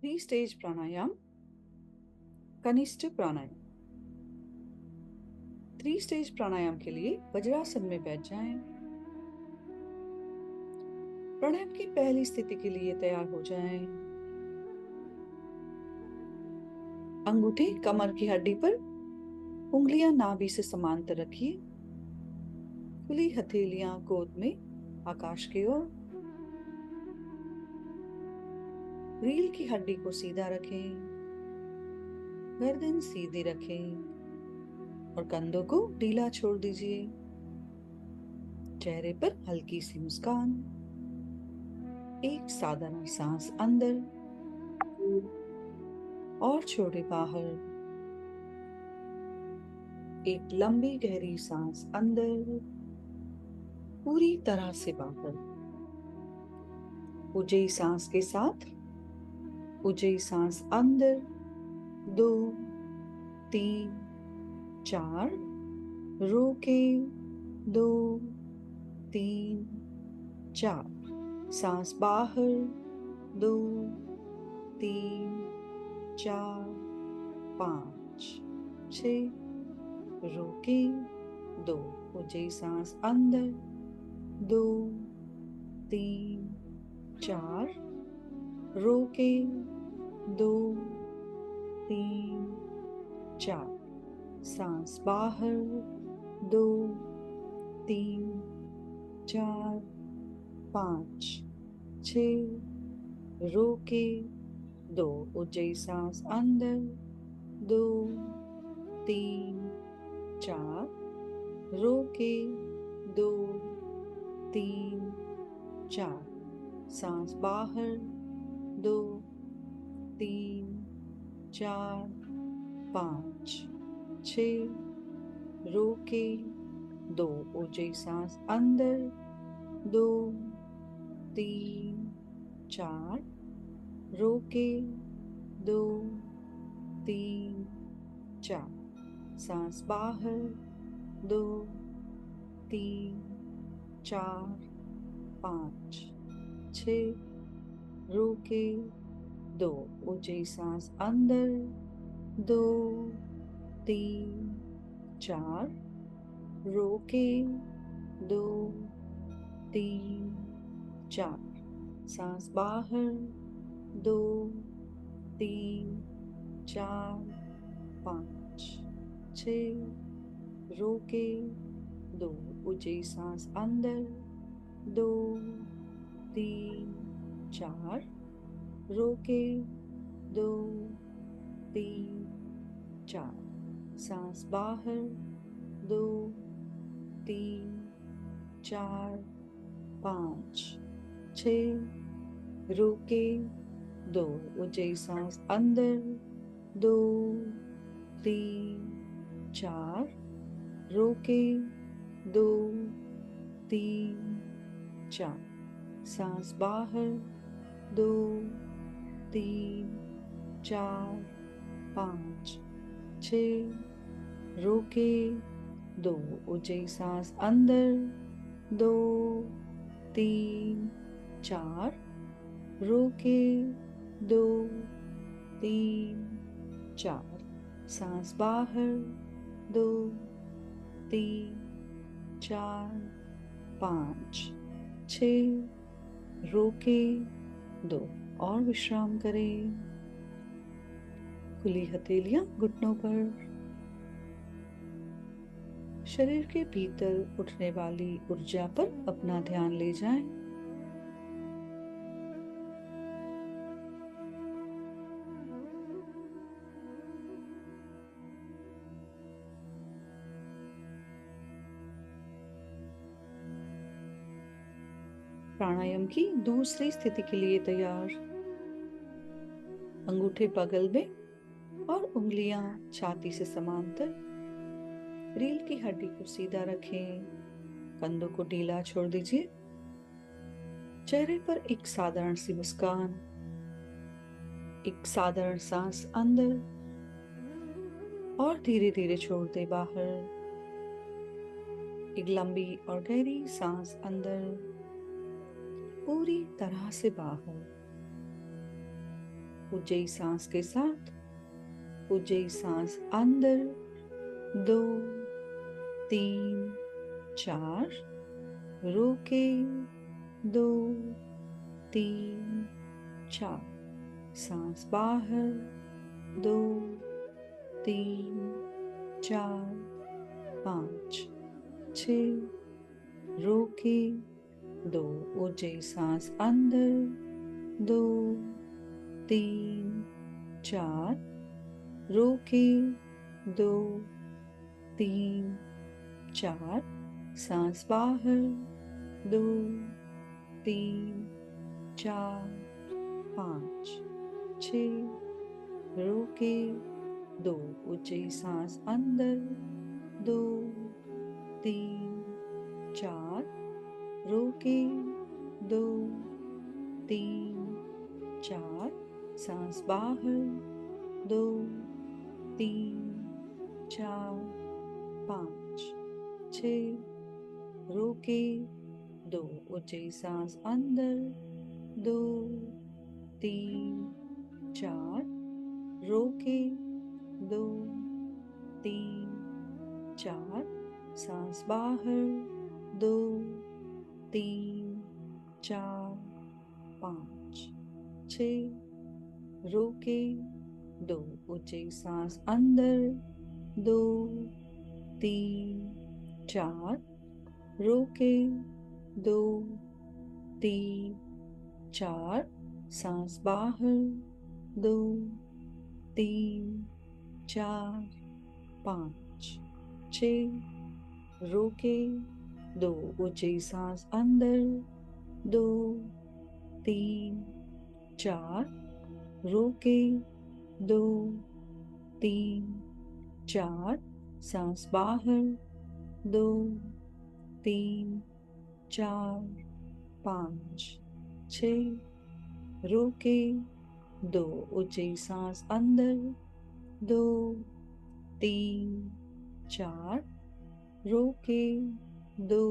Three stage प्राणायाम, कनिष्ठ प्राणायाम। Three stage प्राणायाम के लिए वज्रासन में बैठ जाएं। प्राणायाम की पहली स्थिति के लिए तैयार हो जाएं। अंगूठे कमर की हड्डी पर, उंगलियां नाभि से समांतर रखिए। खुली हथेलियां गोद में, आकाश की ओर। रीढ़ की हड्डी को सीधा रखें, गर्दन सीधी रखें और कंधों को ढीला छोड़ दीजिए। चेहरे पर हल्की सी मुस्कान। एक साधारण सांस अंदर और छोड़े बाहर। एक लंबी गहरी सांस अंदर, पूरी तरह से बाहर। ऊंची सांस के साथ ऊंची सांस अंदर, 2, 3, 4। रोके, 2, 3, 4। सांस बाहर, 2, 3, 4, 5, 6। रोके, 2। ऊंची सांस अंदर, 2, 3, 4। रोके, 2, 3, 4। सांस बाहर, 2, 3, 4, 5, 6। रोके, 2। ऊंची सांस अंदर, 2, 3, 4। रोके, 2, 3, 4। सांस बाहर, 2, 3, 4, 5, 6। रोके, 2। ऊंची सांस अंदर, 2, 3, 4। रोके, 2, 3, 4। सांस बाहर, 2, 3, 4, 5, 6। रोके, 2। ऊंची सांस अंदर, 2, 3, 4। रोके, 2, 3, 4। सांस बाहर, 2, 3, 4, 5, 6। रोके, 2। ऊंची सांस अंदर, 2, 3, 4। रोके, 2, 3, 4। सांस बाहर, 2, 3, 4, 5, 6। रोके, 2। ऊंची सांस अंदर, 2, 3, 4। रोके, 2, 3, 4। सांस बाहर, 2, 3, 4, 5, 6। रोके, 2। ऊंची सांस अंदर, 2, 3, 4। रोके, 2, 3, 4। सांस बाहर, 2, 3, 4, 5, 6। रोके, 2 और विश्राम करें। खुली हथेलियां घुटनों पर। शरीर के भीतर उठने वाली ऊर्जा पर अपना ध्यान ले जाएं। प्राणायाम की दूसरी स्थिति के लिए तैयार। अंगूठे बगल में और उंगलियां छाती से समांतर। रीढ़ की हड्डी को सीधा रखें, कंधों को ढीला छोड़ दीजिए। चेहरे पर एक साधारण सी मुस्कान। एक साधारण सांस अंदर और धीरे धीरे छोड़ दे बाहर। एक लंबी और गहरी सांस अंदर, पूरी तरह से बाहर। ऊंचाई सांस के साथ ऊंचाई सांस अंदर 2 3 4, रोके 2 3 4, सांस बाहर 2 3 4 5 6, रोके 2, ऊंचाई सांस अंदर 2 3 4, रोके 2 3 4, सांस बाहर 2 3 4 5 6, रोके 2, ऊंचाई सांस अंदर 2 3 4, रोके 2 3 4, सांस बाहर 2 3 4 5 6, रोके 2, ऊंचाई सांस अंदर 2 3 4, रोके 2 3 4, सांस बाहर 2 3 4 5 6, रोके 2, ऊंचाई सांस अंदर 2 3 4, रोके 2 3 4, सांस बाहर 2 3 4 5 6, रोके 2, ऊंचाई सांस अंदर 2 3 4, रोके 2 3 4, सांस बाहर 2 3 4 5 6, रोके 2, ऊंचाई सांस अंदर 2 3 4, रोके 2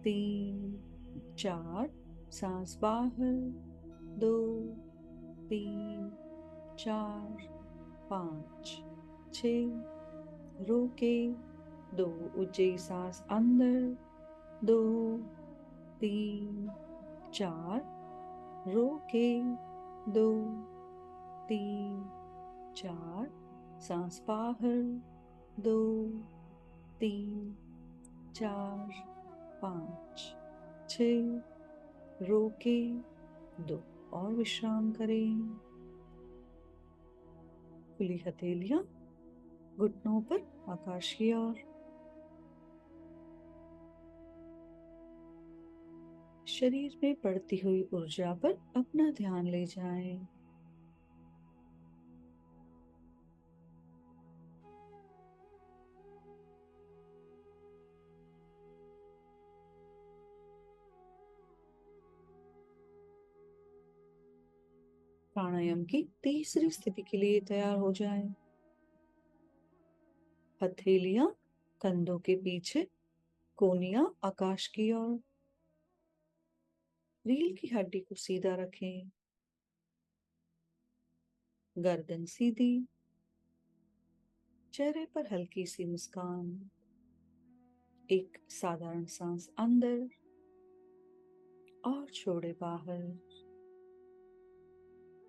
3 4, सांस बाहर 2 3 4 5 6, रोके 2, ऊंचाई सांस अंदर 2 3 4, रोके 2 3 4, सांस बाहर 2 3 4 5 6, रोके 2 और विश्राम करें। खुली हथेलियां घुटनों पर आकाश की ओर। शरीर में बढ़ती हुई ऊर्जा पर अपना ध्यान ले जाएं। प्राणायाम की तीसरी स्थिति के लिए तैयार हो जाएं। हथेलियां कंधों के पीछे, कोहनियां आकाश की ओर। रीढ़ की हड्डी को सीधा रखें, गर्दन सीधी, चेहरे पर हल्की सी मुस्कान। एक साधारण सांस अंदर और छोड़े बाहर।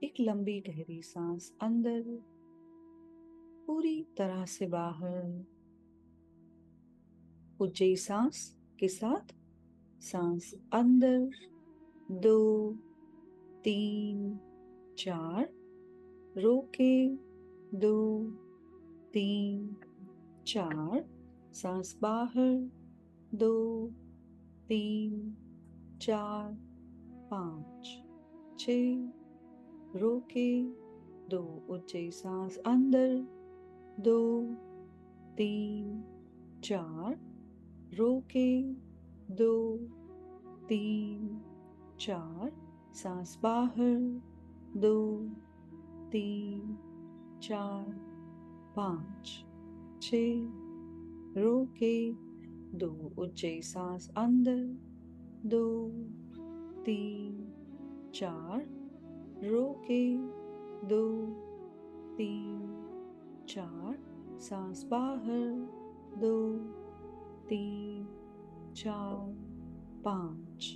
एक लंबी गहरी सांस अंदर, पूरी तरह से बाहर। ऊंचाई सांस के साथ सांस अंदर 2 3 4, रोके 2 3 4, सांस बाहर 2 3 4 5 6, रोके 2, ऊंचाई सांस अंदर 2 3 4, रोके 2 3 4, सांस बाहर 2 3 4 5 6, रोके 2, ऊंचाई सांस अंदर 2 3 4, रोके 2 3 4, सांस बाहर, 2 3 4 5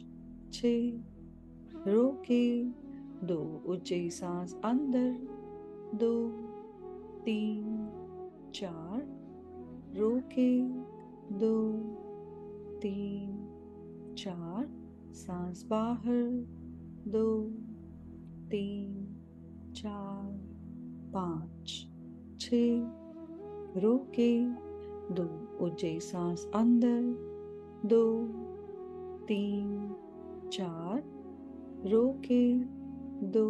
6, रोके, 2 ऊंची सांस अंदर, 2 3 4, रोके, 2 3 4, सांस बाहर, 2 3 4 5 6, रोके, 2 ऊंची सांस अंदर, 2 3 4, रोके, 2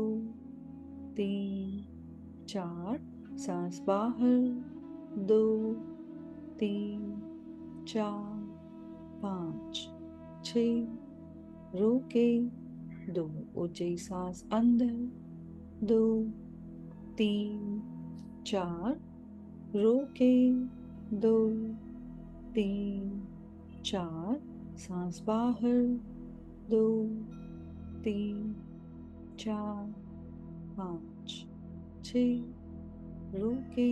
3 4, सांस बाहर, 2 3 4 5 6, रोके, 2 ऊंची सांस अंदर, 2 3 4, रोके, 2 3 4, सांस बाहर, 2 3 4 5 6, रोके,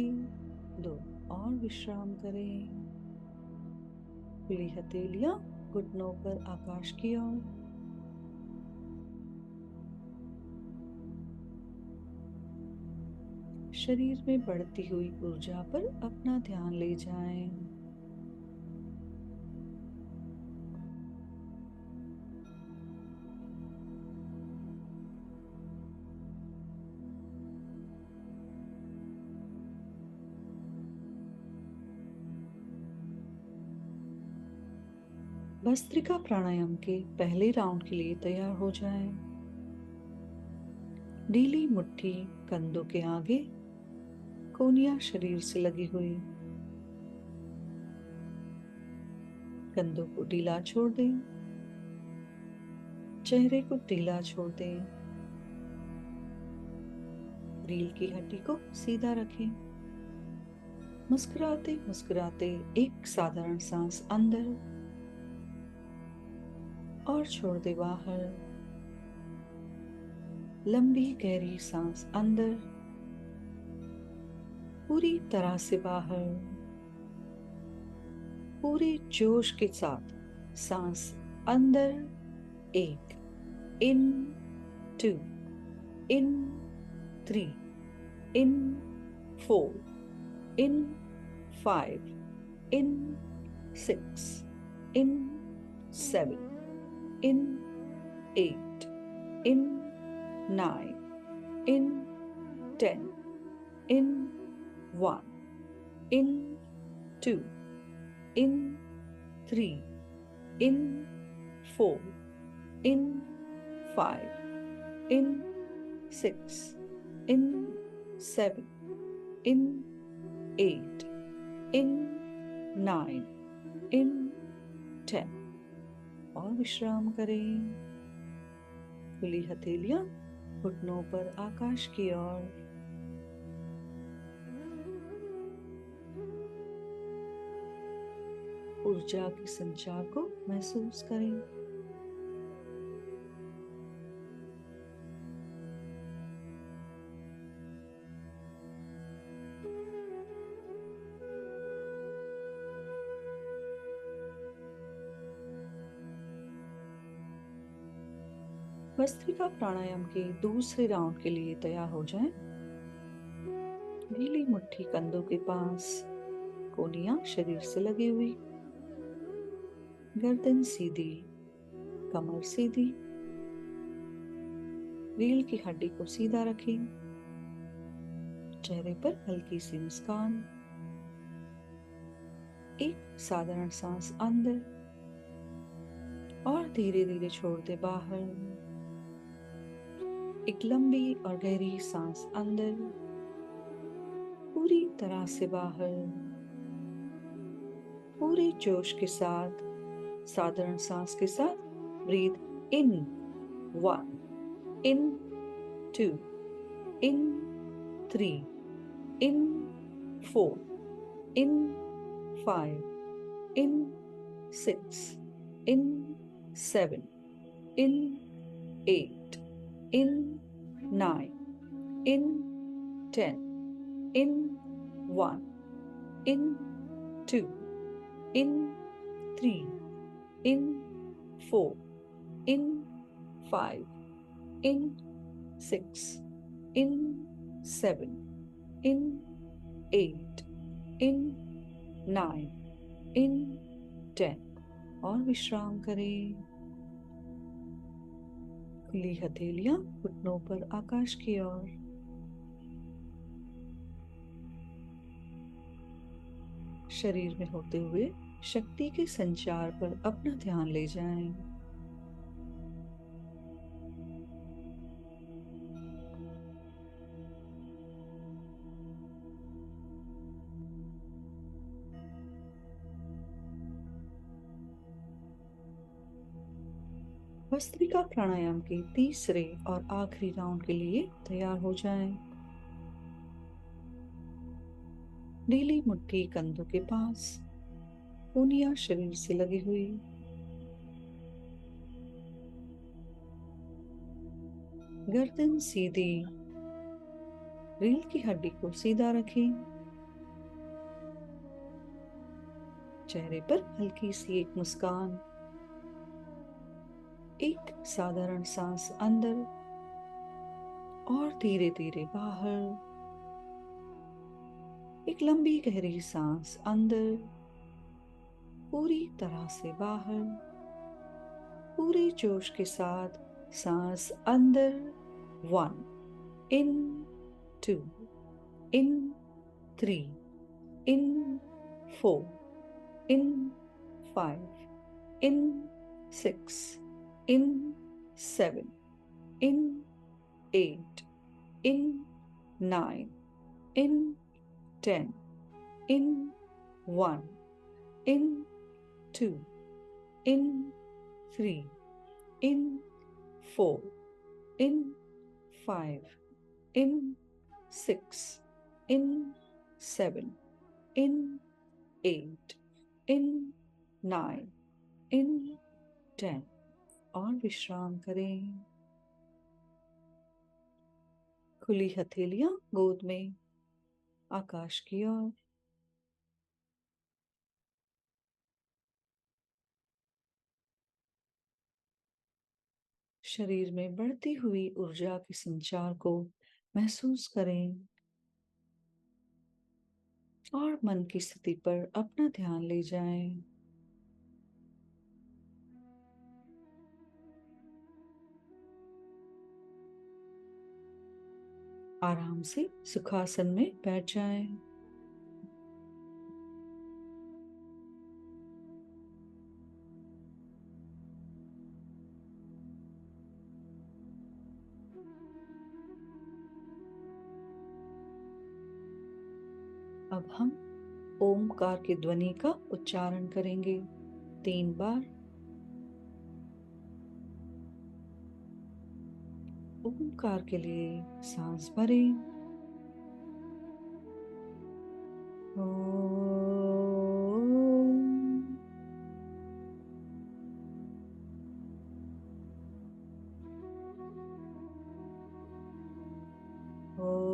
2 और विश्राम करें। खुली हथेलियां घुटनों पर आकाश की ओर। शरीर में बढ़ती हुई ऊर्जा पर अपना ध्यान ले जाएं। भस्त्रिका प्राणायाम के पहले राउंड के लिए तैयार हो जाएं। ढीली मुट्ठी कंधों के आगे, कोहनियां शरीर से लगी हुई। कंधों को ढीला छोड़ दें, चेहरे को ढीला छोड़ दें। रील की हड्डी को सीधा रखें। मुस्कुराते मुस्कुराते एक साधारण सांस अंदर और छोड़ दे बाहर। लंबी गहरी सांस अंदर, पूरी तरह से बाहर। पूरे जोश के साथ सांस अंदर, 1 in, 2 in, 3 in, 4 in, 5 in, 6 in, 7 in, 8 in, 9 in, 10 in, 1 in, 2 in, 3 in, 4 in, 5 in, 6 in, 7 in, 8 in, 9 in, 10 और विश्राम करें। खुली हथेलियां घुटनों पर आकाश की ओर। ऊर्जा के संचार को महसूस करें। भस्त्रिका प्राणायाम के दूसरे राउंड के लिए तैयार हो जाएं। ढीली मुट्ठी कंधों के पास, कोहनियां शरीर से लगी हुई। गर्दन सीधी, कमर सीधी। रील की हड्डी को सीधा रखें। चेहरे पर हल्की सी मुस्कान। एक साधारण सांस अंदर और धीरे धीरे छोड़ दे बाहर। एक लंबी और गहरी सांस अंदर, पूरी तरह से बाहर। पूरे जोश के साथ, साधारण सांस के साथ breathe in, 1 in, 2 in, 3 in, 4 in, 5 in, 6 in, 7 in, 8 in, 9 in, 10. In 1. In 2. In 3. In 4. In 5. In 6. In 7. In 8. In 9. In 10. और विश्राम करें। खुली हथेलियां घुटनों पर आकाश की ओर। शरीर में होते हुए शक्ति के संचार पर अपना ध्यान ले जाएं। भस्त्रिका प्राणायाम के तीसरे और आखिरी राउंड के लिए तैयार हो जाएं। ढीली मुट्ठी कंधों के पास, उंगलियां शरीर से लगी हुई। गर्दन सीधी, रीढ़ की हड्डी को सीधा रखें। चेहरे पर हल्की सी एक मुस्कान। एक साधारण सांस अंदर और धीरे धीरे बाहर। एक लंबी गहरी सांस अंदर, पूरी तरह से बाहर। पूरे जोश के साथ सांस अंदर। 1. In 2. In 3. In 4. In 5. In 6. In 7. In 8. In 9. In 10. In 1. In 2. In 3. In 4. In 5. In 6. In 7. In 8. In 9. in 10 और विश्राम करें। खुली हथेलियां गोद में, आकाश की ओर। शरीर में बढ़ती हुई ऊर्जा के संचार को महसूस करें और मन की स्थिति पर अपना ध्यान ले जाएं। आराम से सुखासन में बैठ जाएं। अब हम ओमकार की ध्वनि का उच्चारण करेंगे 3 बार। ओमकार के लिए सांस भरें। ओम। ओम।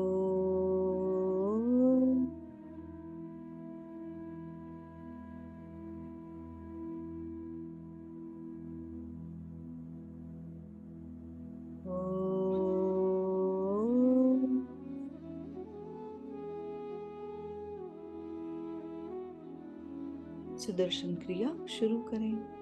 ओम। सुदर्शन क्रिया शुरू करें।